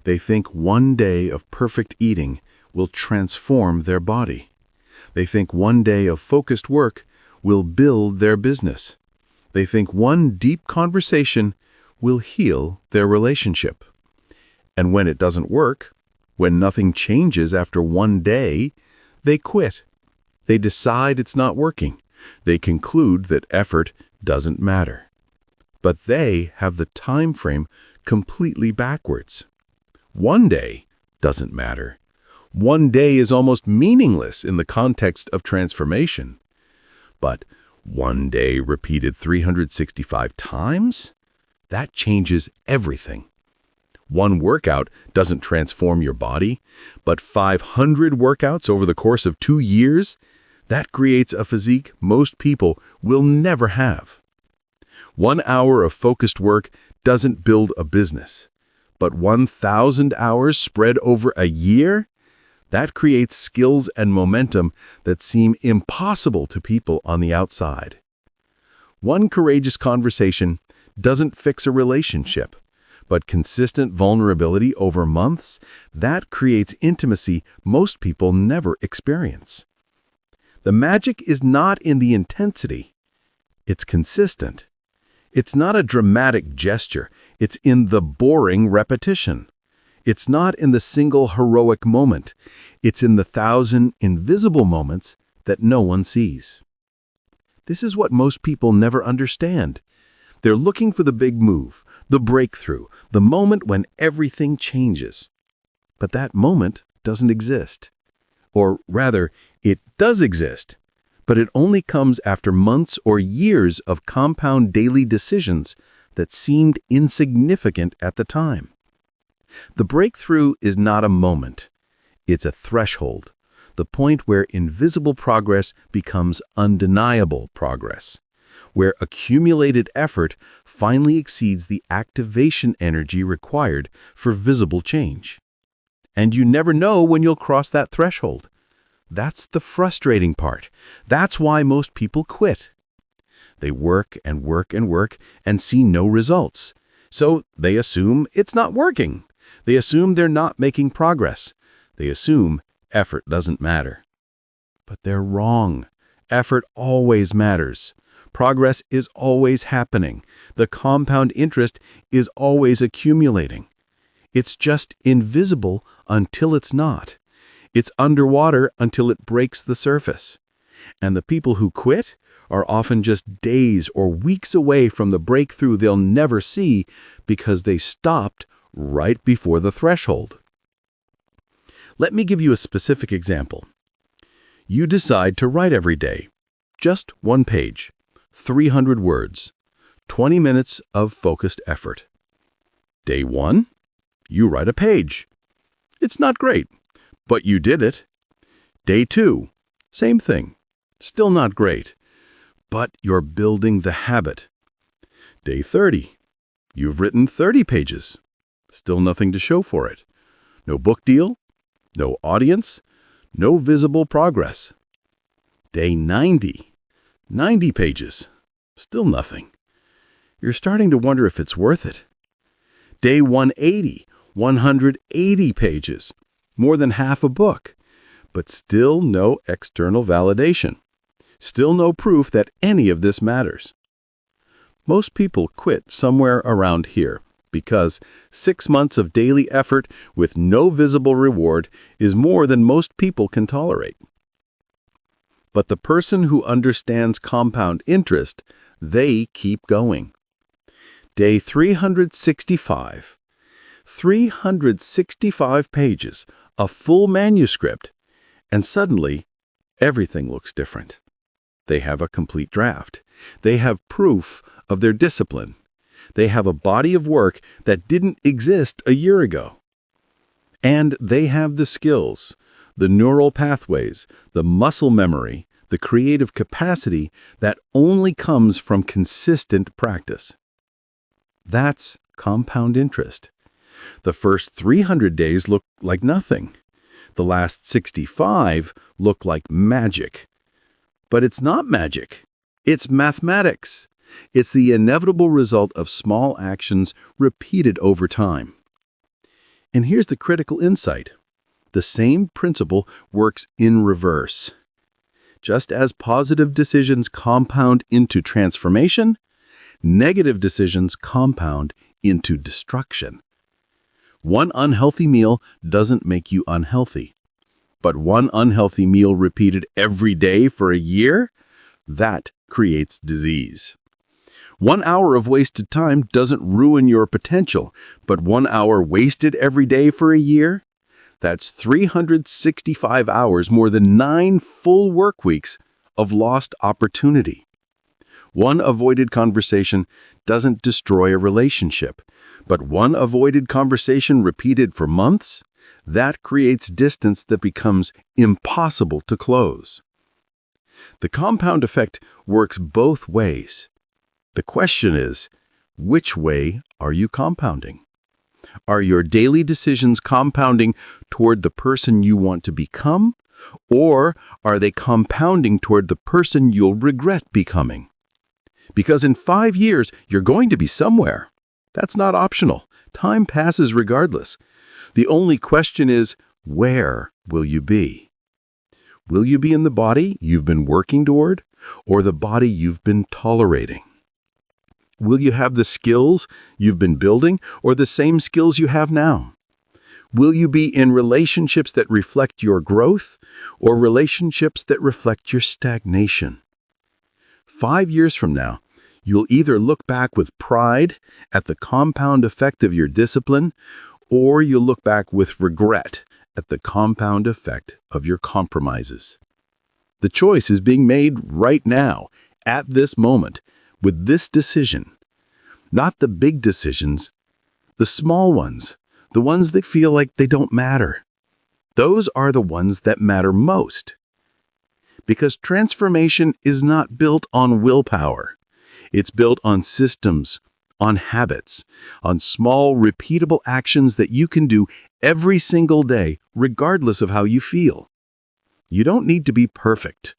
They think one day of perfect eating will transform their body. They think one day of focused work will build their business. They think one deep conversation will heal their relationship. And when it doesn't work, when nothing changes after one day, they quit. They decide it's not working. They conclude that effort doesn't matter. But they have the time frame completely backwards. One day doesn't matter. One day is almost meaningless in the context of transformation. But one day repeated 365 times? That changes everything. One workout doesn't transform your body, but 500 workouts over the course of 2 years? That creates a physique most people will never have. 1 hour of focused work doesn't build a business, but 1,000 hours spread over a year? That creates skills and momentum that seem impossible to people on the outside. One courageous conversation doesn't fix a relationship, but consistent vulnerability over months, that creates intimacy most people never experience. The magic is not in the intensity. It's consistent. It's not a dramatic gesture. It's in the boring repetition. It's not in the single heroic moment. It's in the 1,000 invisible moments that no one sees. This is what most people never understand. They're looking for the big move, the breakthrough, the moment when everything changes. But that moment doesn't exist. Or rather, it does exist, but it only comes after months or years of compound daily decisions that seemed insignificant at the time. The breakthrough is not a moment. It's a threshold, the point where invisible progress becomes undeniable progress, where accumulated effort finally exceeds the activation energy required for visible change. And you never know when you'll cross that threshold. That's the frustrating part. That's why most people quit. They work and work and work and see no results. So they assume it's not working. They assume they're not making progress. They assume effort doesn't matter. But they're wrong. Effort always matters. Progress is always happening. The compound interest is always accumulating. It's just invisible until it's not. It's underwater until it breaks the surface. And the people who quit are often just days or weeks away from the breakthrough they'll never see because they stopped right before the threshold. Let me give you a specific example. You decide to write every day, just 1 page, 300 words, 20 minutes of focused effort. Day 1, you write a page. It's not great, but you did it. Day 2, same thing, still not great, but you're building the habit. Day 30, you've written 30 pages. Still nothing to show for it. No book deal, no audience, no visible progress. Day 90, 90 pages. Still nothing. You're starting to wonder if it's worth it. Day 180, 180 pages. More than half a book. But still no external validation. Still no proof that any of this matters. Most people quit somewhere around here, because 6 months of daily effort with no visible reward is more than most people can tolerate. But the person who understands compound interest, they keep going. Day 365. 365 pages, a full manuscript, and suddenly everything looks different. They have a complete draft. They have proof of their discipline. They have a body of work that didn't exist a year ago. And they have the skills, the neural pathways, the muscle memory, the creative capacity that only comes from consistent practice. That's compound interest. The first 300 days look like nothing. The last 65 look like magic. But it's not magic. It's mathematics. It's the inevitable result of small actions repeated over time. And here's the critical insight. The same principle works in reverse. Just as positive decisions compound into transformation, negative decisions compound into destruction. One unhealthy meal doesn't make you unhealthy. But one unhealthy meal repeated every day for a year, that creates disease. 1 hour of wasted time doesn't ruin your potential, but 1 hour wasted every day for a year, that's 365 hours, more than 9 full work weeks of lost opportunity. One avoided conversation doesn't destroy a relationship, but one avoided conversation repeated for months, that creates distance that becomes impossible to close. The compound effect works both ways. The question is, which way are you compounding? Are your daily decisions compounding toward the person you want to become, or are they compounding toward the person you'll regret becoming? Because in 5 years, you're going to be somewhere. That's not optional. Time passes regardless. The only question is, where will you be? Will you be in the body you've been working toward, or the body you've been tolerating? Will you have the skills you've been building, or the same skills you have now? Will you be in relationships that reflect your growth, or relationships that reflect your stagnation? 5 years from now, you'll either look back with pride at the compound effect of your discipline, or you'll look back with regret at the compound effect of your compromises. The choice is being made right now, at this moment, with this decision. Not the big decisions, the small ones, the ones that feel like they don't matter. Those are the ones that matter most. Because transformation is not built on willpower. It's built on systems, on habits, on small, repeatable actions that you can do every single day, regardless of how you feel. You don't need to be perfect.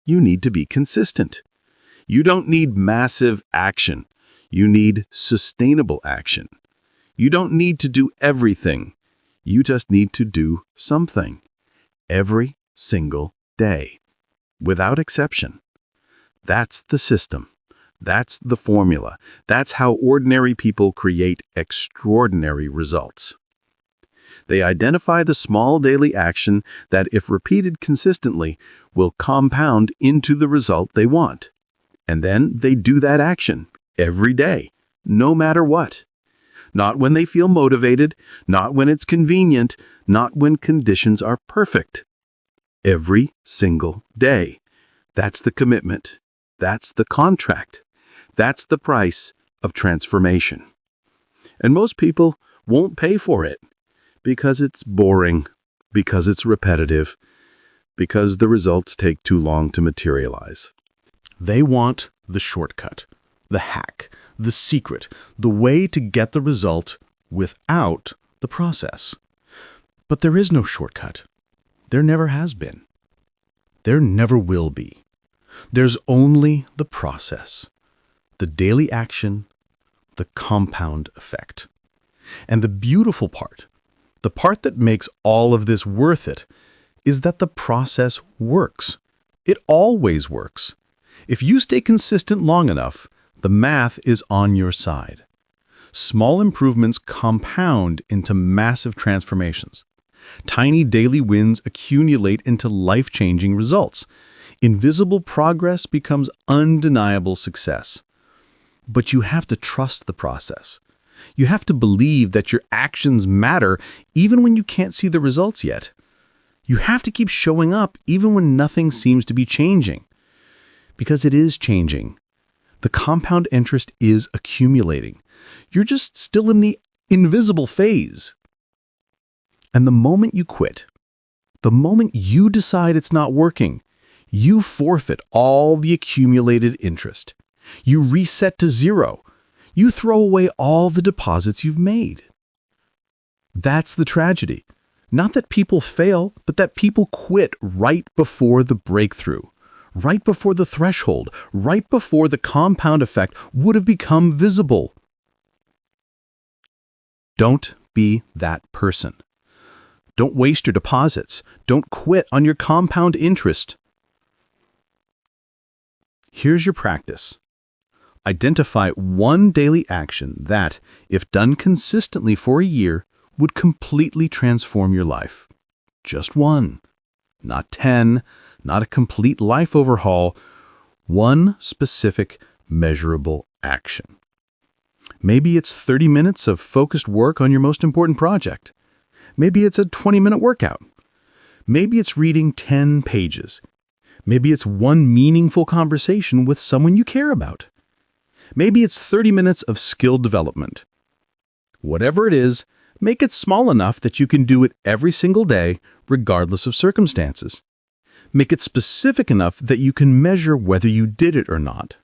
You need to be consistent. You don't need massive action. You need sustainable action. You don't need to do everything. You just need to do something. Every single day. Without exception. That's the system. That's the formula. That's how ordinary people create extraordinary results. They identify the small daily action that, if repeated consistently, will compound into the result they want. And then they do that action every day, no matter what. Not when they feel motivated, not when it's convenient, not when conditions are perfect. Every single day. That's the commitment. That's the contract. That's the price of transformation. And most people won't pay for it because it's boring, because it's repetitive, because the results take too long to materialize. They want the shortcut, the hack, the secret, the way to get the result without the process. But there is no shortcut. There never has been. There never will be. There's only the process, the daily action, the compound effect. And the beautiful part, the part that makes all of this worth it, is that the process works. It always works. If you stay consistent long enough, the math is on your side. Small improvements compound into massive transformations. Tiny daily wins accumulate into life-changing results. Invisible progress becomes undeniable success. But you have to trust the process. You have to believe that your actions matter even when you can't see the results yet. You have to keep showing up even when nothing seems to be changing. Because it is changing. The compound interest is accumulating. You're just still in the invisible phase. And the moment you quit, the moment you decide it's not working, you forfeit all the accumulated interest. You reset to zero. You throw away all the deposits you've made. That's the tragedy. Not that people fail, but that people quit right before the breakthrough, right before the threshold, right before the compound effect would have become visible. Don't be that person. Don't waste your deposits. Don't quit on your compound interest. Here's your practice. Identify one daily action that, if done consistently for a year, would completely transform your life. Just one. Not 10, not a complete life overhaul. One specific, measurable action. Maybe it's 30 minutes of focused work on your most important project. Maybe it's a 20-minute workout. Maybe it's reading 10 pages. Maybe it's one meaningful conversation with someone you care about. Maybe it's 30 minutes of skill development. Whatever it is, make it small enough that you can do it every single day, regardless of circumstances. Make it specific enough that you can measure whether you did it or not.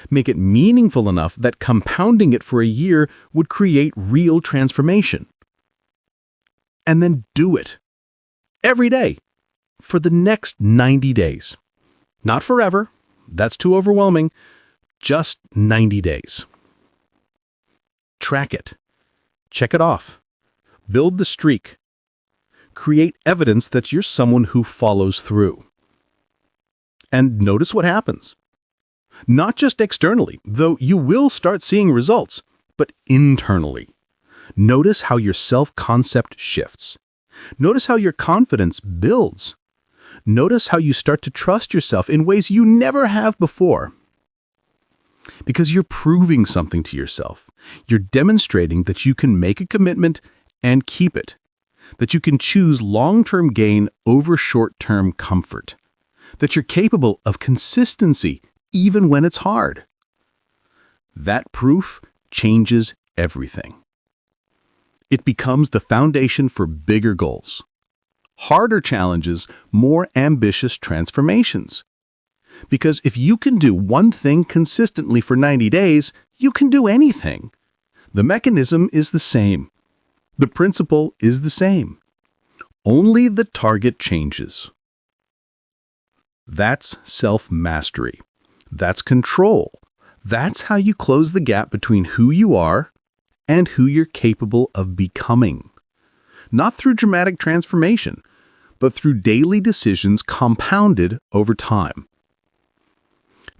Make it meaningful enough that compounding it for a year would create real transformation. And then do it. Every day. For the next 90 days. Not forever. That's too overwhelming. Just 90 days. Track it. Check it off. Build the streak. Create evidence that you're someone who follows through. And notice what happens. Not just externally, though you will start seeing results, but internally. Notice how your self-concept shifts. Notice how your confidence builds. Notice how you start to trust yourself in ways you never have before. Because you're proving something to yourself. You're demonstrating that you can make a commitment and keep it. That you can choose long-term gain over short-term comfort. That you're capable of consistency even when it's hard. That proof changes everything. It becomes the foundation for bigger goals, harder challenges, more ambitious transformations. Because if you can do one thing consistently for 90 days, you can do anything. The mechanism is the same. The principle is the same. Only the target changes. That's self-mastery. That's control. That's how you close the gap between who you are and who you're capable of becoming. Not through dramatic transformation, but through daily decisions compounded over time.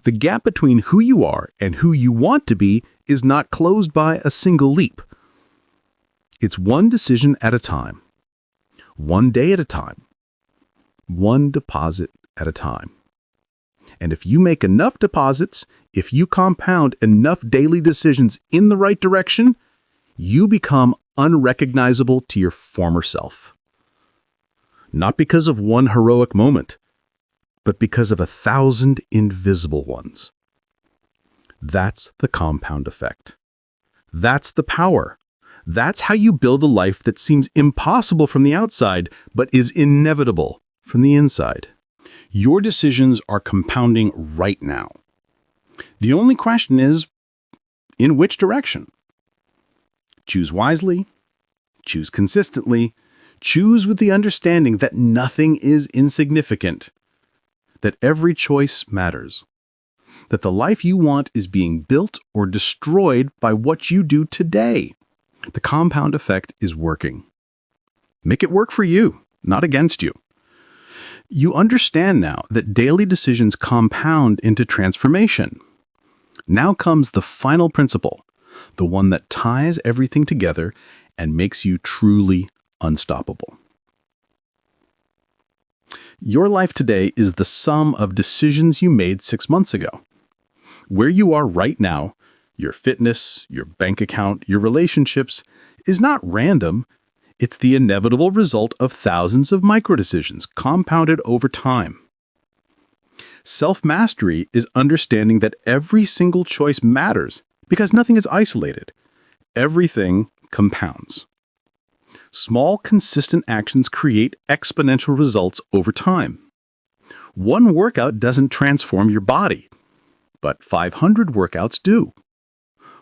The gap between who you are and who you want to be is not closed by a single leap. It's one decision at a time, one day at a time, one deposit at a time. And if you make enough deposits, if you compound enough daily decisions in the right direction, you become unrecognizable to your former self. Not because of one heroic moment, but because of 1,000 invisible ones. That's the compound effect. That's the power. That's how you build a life that seems impossible from the outside, but is inevitable from the inside. Your decisions are compounding right now. The only question is, in which direction? Choose wisely, choose consistently, choose with the understanding that nothing is insignificant, that every choice matters, that the life you want is being built or destroyed by what you do today. The compound effect is working. Make it work for you, not against you. You understand now that daily decisions compound into transformation. Now comes the final principle, the one that ties everything together and makes you truly unstoppable. Your life today is the sum of decisions you made 6 months ago. Where you are right now, your fitness, your bank account, your relationships, is not random. It's the inevitable result of thousands of micro-decisions compounded over time. Self-mastery is understanding that every single choice matters because nothing is isolated. Everything compounds. Small, consistent actions create exponential results over time. One workout doesn't transform your body, but 500 workouts do.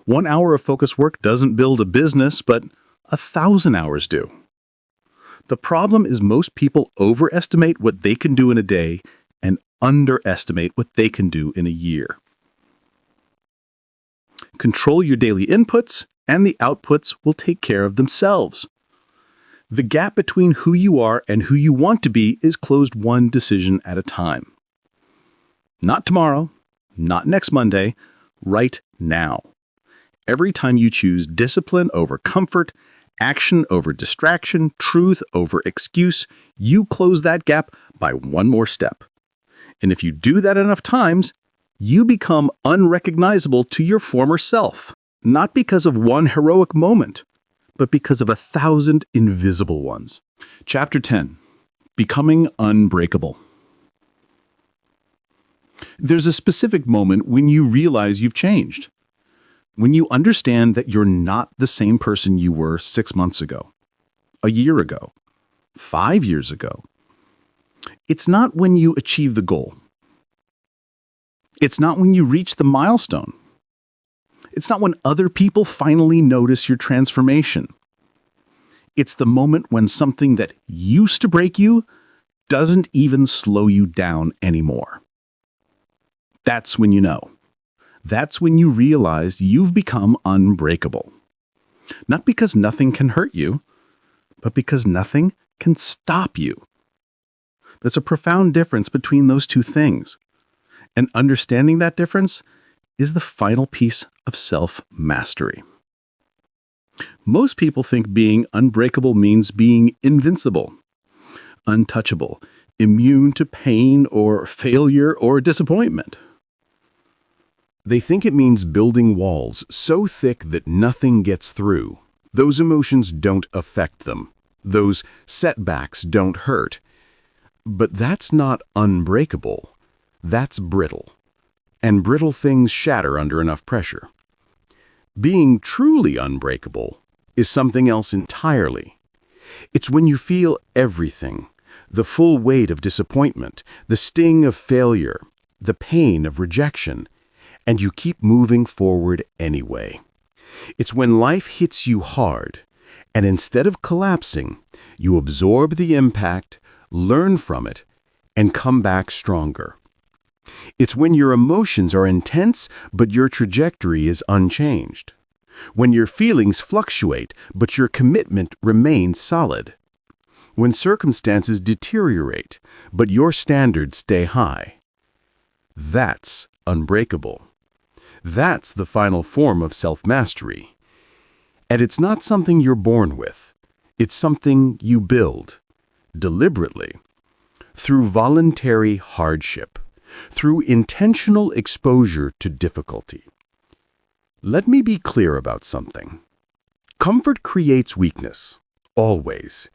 1 hour of focused work doesn't build a business, but 1,000 hours do. The problem is most people overestimate what they can do in a day and underestimate what they can do in a year. Control your daily inputs and the outputs will take care of themselves. The gap between who you are and who you want to be is closed one decision at a time. Not tomorrow, not next Monday, right now. Every time you choose discipline over comfort, action over distraction, truth over excuse, you close that gap by one more step. And if you do that enough times, you become unrecognizable to your former self, not because of one heroic moment, but because of 1,000 invisible ones. Chapter 10. Becoming Unbreakable. There's a specific moment when you realize you've changed. When you understand that you're not the same person you were 6 months ago, a year ago, 5 years ago. It's not when you achieve the goal. It's not when you reach the milestone. It's not when other people finally notice your transformation. It's the moment when something that used to break you doesn't even slow you down anymore. That's when you know. That's when you realize you've become unbreakable. Not because nothing can hurt you, but because nothing can stop you. There's a profound difference between those two things. And understanding that difference is the final piece of self-mastery. Most people think being unbreakable means being invincible, untouchable, immune to pain or failure or disappointment. They think it means building walls so thick that nothing gets through. Those emotions don't affect them. Those setbacks don't hurt. But that's not unbreakable. That's brittle. And brittle things shatter under enough pressure. Being truly unbreakable is something else entirely. It's when you feel everything, the full weight of disappointment, the sting of failure, the pain of rejection, and you keep moving forward anyway. It's when life hits you hard, and instead of collapsing, you absorb the impact, learn from it, and come back stronger. It's when your emotions are intense, but your trajectory is unchanged. When your feelings fluctuate, but your commitment remains solid. When circumstances deteriorate, but your standards stay high. That's unbreakable. That's the final form of self-mastery. And it's not something you're born with. It's something you build, deliberately, through voluntary hardship, through intentional exposure to difficulty. Let me be clear about something. Comfort creates weakness, always.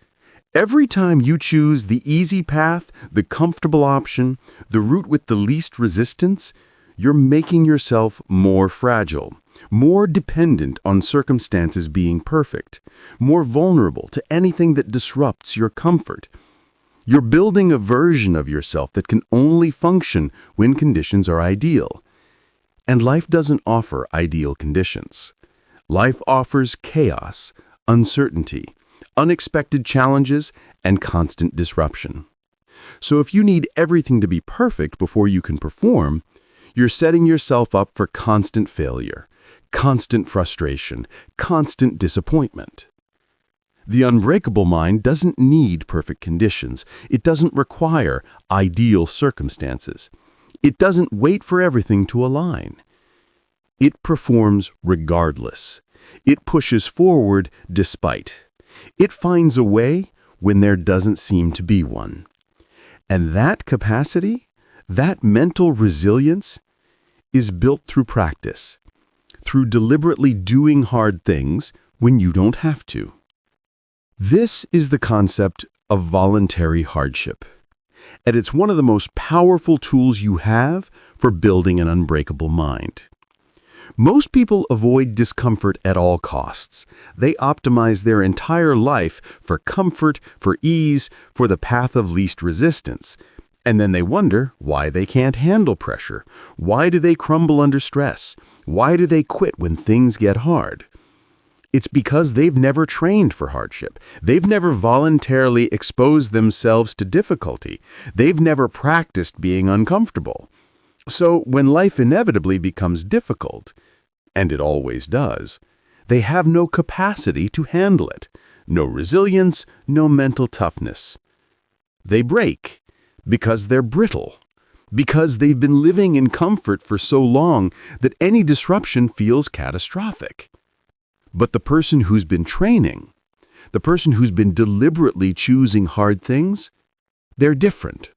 Every time you choose the easy path, the comfortable option, the route with the least resistance, you're making yourself more fragile, more dependent on circumstances being perfect, more vulnerable to anything that disrupts your comfort. You're building a version of yourself that can only function when conditions are ideal. And life doesn't offer ideal conditions. Life offers chaos, uncertainty, unexpected challenges, and constant disruption. So if you need everything to be perfect before you can perform, you're setting yourself up for constant failure, constant frustration, constant disappointment. The unbreakable mind doesn't need perfect conditions. It doesn't require ideal circumstances. It doesn't wait for everything to align. It performs regardless. It pushes forward despite. It finds a way when there doesn't seem to be one. And that capacity, that mental resilience, is built through practice, through deliberately doing hard things when you don't have to. This is the concept of voluntary hardship, and it's one of the most powerful tools you have for building an unbreakable mind. Most people avoid discomfort at all costs. They optimize their entire life for comfort, for ease, for the path of least resistance. And then they wonder why they can't handle pressure. Why do they crumble under stress? Why do they quit when things get hard? It's because they've never trained for hardship. They've never voluntarily exposed themselves to difficulty. They've never practiced being uncomfortable. So when life inevitably becomes difficult, and it always does, They have no capacity to handle it, no resilience, no mental toughness. They break because they're brittle, because they've been living in comfort for so long that any disruption feels catastrophic. But the person who's been training, the person who's been deliberately choosing hard things, they're different.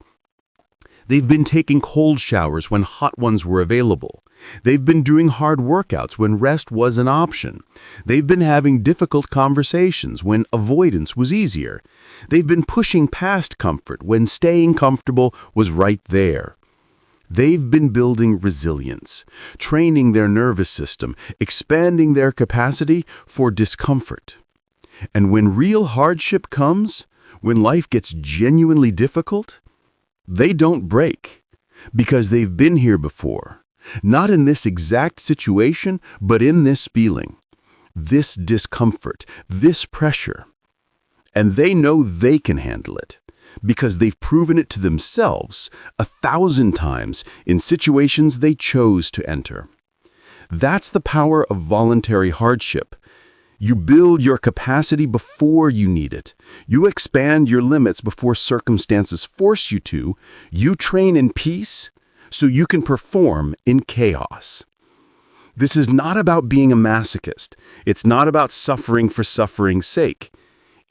They've been taking cold showers when hot ones were available. They've been doing hard workouts when rest was an option. They've been having difficult conversations when avoidance was easier. They've been pushing past comfort when staying comfortable was right there. They've been building resilience, training their nervous system, expanding their capacity for discomfort. And when real hardship comes, when life gets genuinely difficult, they don't break because they've been here before. Not in this exact situation, but in this feeling, this discomfort, this pressure. And they know they can handle it because they've proven it to themselves 1,000 times in situations they chose to enter. That's the power of voluntary hardship. You build your capacity before you need it. You expand your limits before circumstances force you to. You train in peace so you can perform in chaos. This is not about being a masochist. It's not about suffering for suffering's sake.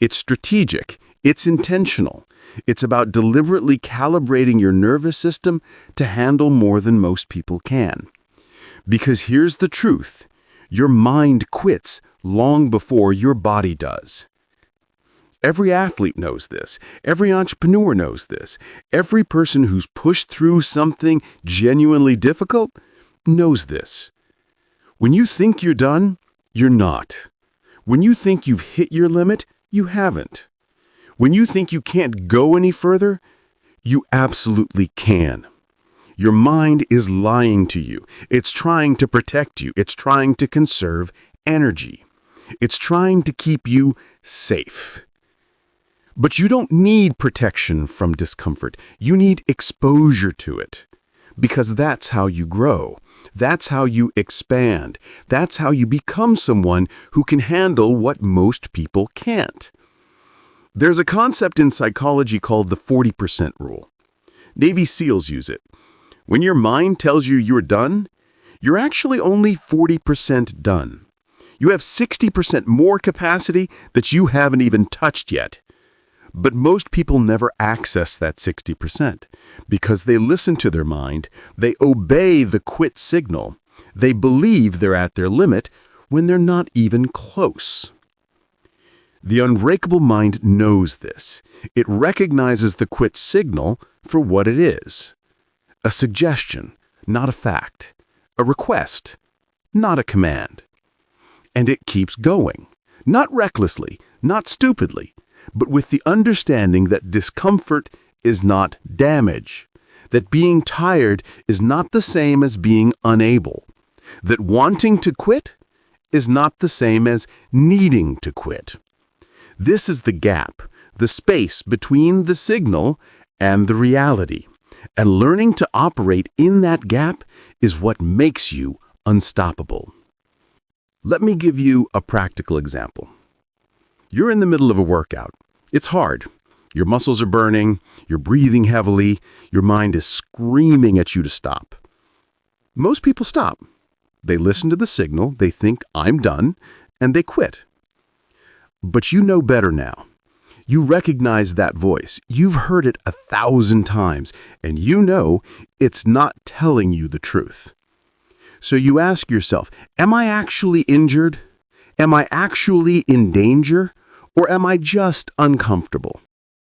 It's strategic. It's intentional. It's about deliberately calibrating your nervous system to handle more than most people can. Because here's the truth. Your mind quits long before your body does. Every athlete knows this. Every entrepreneur knows this. Every person who's pushed through something genuinely difficult knows this. When you think you're done, you're not. When you think you've hit your limit, you haven't. When you think you can't go any further, you absolutely can. Your mind is lying to you. It's trying to protect you. It's trying to conserve energy. It's trying to keep you safe. But you don't need protection from discomfort. You need exposure to it. Because that's how you grow. That's how you expand. That's how you become someone who can handle what most people can't. There's a concept in psychology called the 40% rule. Navy SEALs use it. When your mind tells you you're done, you're actually only 40% done. You have 60% more capacity that you haven't even touched yet. But most people never access that 60% because they listen to their mind, they obey the quit signal, they believe they're at their limit when they're not even close. The unbreakable mind knows this. It recognizes the quit signal for what it is. A suggestion, not a fact. A request, not a command. And it keeps going, not recklessly, not stupidly, but with the understanding that discomfort is not damage, that being tired is not the same as being unable, that wanting to quit is not the same as needing to quit. This is the gap, the space between the signal and the reality. And learning to operate in that gap is what makes you unstoppable. Let me give you a practical example. You're in the middle of a workout. It's hard. Your muscles are burning, you're breathing heavily, your mind is screaming at you to stop. Most people stop. They listen to the signal, they think, I'm done, and they quit. But you know better now. You recognize that voice. You've heard it 1,000 times, and you know it's not telling you the truth. So you ask yourself, am I actually injured? Am I actually in danger? Or am I just uncomfortable?